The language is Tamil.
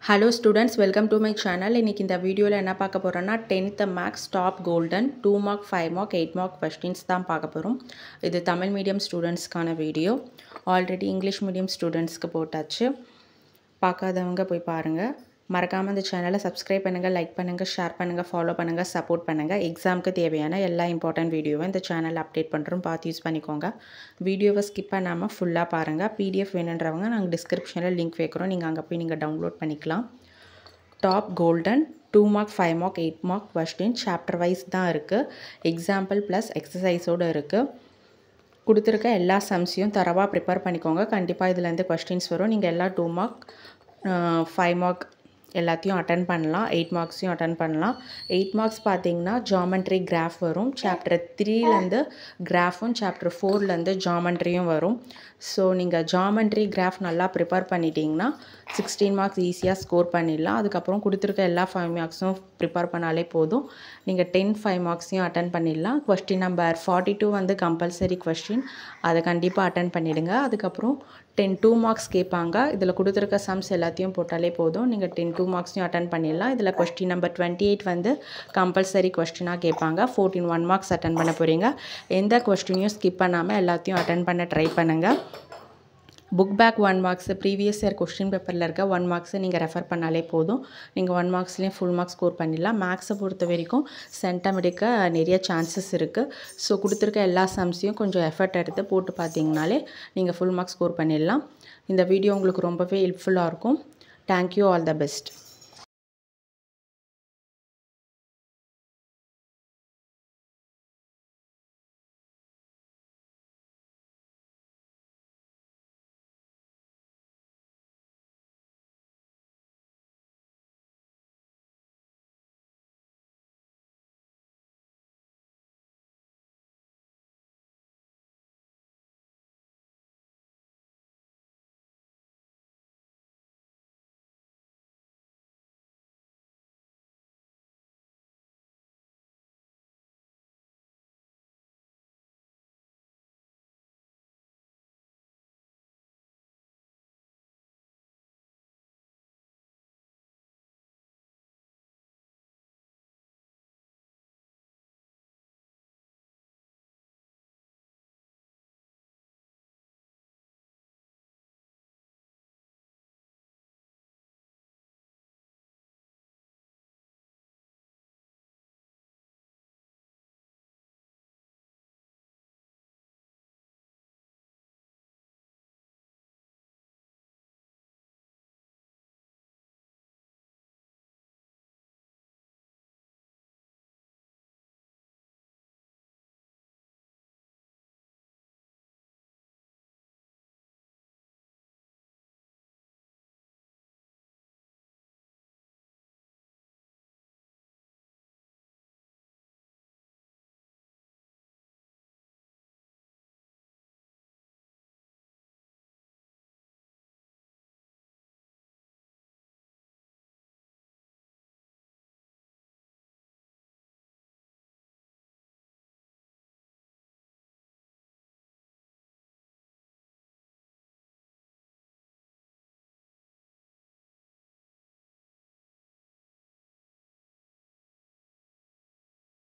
Hello students, welcome to my channel. இன்னைக்கு இந்த வீடியோல என்ன பார்க்க போறோம்னா 10th max top golden 2 mark 5 mark 8 mark questions தான் பார்க்க போறோம். இது தமிழ் மீடியம் ஸ்டூடண்ட்ஸ்க்கான வீடியோ. ஆல்ரெடி இங்கிலீஷ் மீடியம் ஸ்டூடண்ட்ஸ்க்கு போட்டாச்சு. பார்க்காதவங்க போய் பாருங்க. மறக்காம இந்த சேனலை சப்ஸ்கிரைப் பண்ணுங்க, லைக் பண்ணுங்க, ஷேர் பண்ணுங்க, ஃபாலோ பண்ணுங்க, சப்போர்ட் பண்ணுங்க. எக்ஸாம்க்கு தேவையான எல்லா இம்பார்ட்டன்ட் வீடியோவை இந்த சேனல்ல அப்டேட் பண்றோம். பார்த்து யூஸ் பண்ணிக்கோங்க. வீடியோவை ஸ்கிப் பண்ணாம ஃபுல்லா பாருங்க. PDF வேணும்ன்றவங்க நாங்க டிஸ்கிரிப்ஷன்ல லிங்க் வைக்கிறோம். நீங்க அங்க போய் நீங்க டவுன்லோட் பண்ணிக்கலாம். Top golden 2 mark 5 mark 8 mark question chapter wise தான் இருக்கு. எக்ஸாம்பிள் ப்ளஸ் எக்ஸசைஸோட இருக்கு. கொடுத்துருக்க எல்லா சம்ஸையும் தரவாக ப்ரிப்பேர் பண்ணிக்கோங்க. கண்டிப்பாக இதுலேருந்து கொஸ்டின்ஸ் வரும். நீங்கள் எல்லா 2 மார்க் 5 மார்க் எல்லாத்தையும் அட்டன் பண்ணலாம். 8 மார்க்ஸையும் அட்டன் பண்ணலாம். 8 மார்க்ஸ் பார்த்தீங்கன்னா ஜாமெண்ட்ரி கிராஃப் வரும். சாப்டர் 3லேருந்து கிராஃபும் சாப்டர் 4லேருந்து ஜாமெண்ட்ரியும் வரும். ஸோ நீங்கள் ஜாமெண்ட்ரி கிராஃப் நல்லா ப்ரிப்பேர் பண்ணிட்டீங்கன்னா 16 மார்க்ஸ் ஈஸியாக ஸ்கோர் பண்ணிடலாம். அதுக்கப்புறம் கொடுத்துருக்க எல்லா 5 மார்க்ஸும் ப்ரிப்பேர் பண்ணாலே போதும். நீங்கள் 5 மார்க்ஸையும் அட்டன் பண்ணிடலாம். கொஸ்டின் நம்பர் 42 வந்து கம்பல்சரி கொஸ்டின், அதை கண்டிப்பாக அட்டன் பண்ணிவிடுங்க. அதுக்கப்புறம் 2 மார்க்ஸ் கேட்பாங்க. இதில் கொடுத்துருக்க சம்ஸ் எல்லாத்தையும் போட்டாலே போதும். நீங்கள் 2 மார்க்ஸையும் அட்டன் பண்ணிடலாம். இதில் கொஸ்டின் நம்பர் 28 வந்து கம்பல்சரி கொஸ்டினாக கேட்பாங்க. 14 1 மார்க்ஸ் அட்டன் பண்ண போகிறீங்க. எந்த கொஸ்டினையும் ஸ்கிப் பண்ணாமல் எல்லாத்தையும் அட்டன் பண்ண ட்ரை பண்ணுங்கள். Book back 1 marks previous year question பேப்பரில் இருக்க 1 மார்க்ஸை நீங்கள் ரெஃபர் பண்ணாலே போதும். நீங்கள் 1 மார்க்ஸ்லேயும் ஃபுல் மார்க்ஸ் ஸ்கோர் பண்ணிடலாம். மேக்ஸை பொறுத்த வரைக்கும் சென்டம் எடுக்க நிறைய சான்சஸ் இருக்குது. ஸோ கொடுத்துருக்க எல்லா சம்ஸையும் கொஞ்சம் எஃபர்ட் எடுத்து போட்டு பார்த்தீங்கனாலே நீங்கள் ஃபுல் மார்க்ஸ் ஸ்கோர் பண்ணிடலாம். இந்த வீடியோ உங்களுக்கு ரொம்பவே ஹெல்ப்ஃபுல்லாக இருக்கும். Thank you, all the best.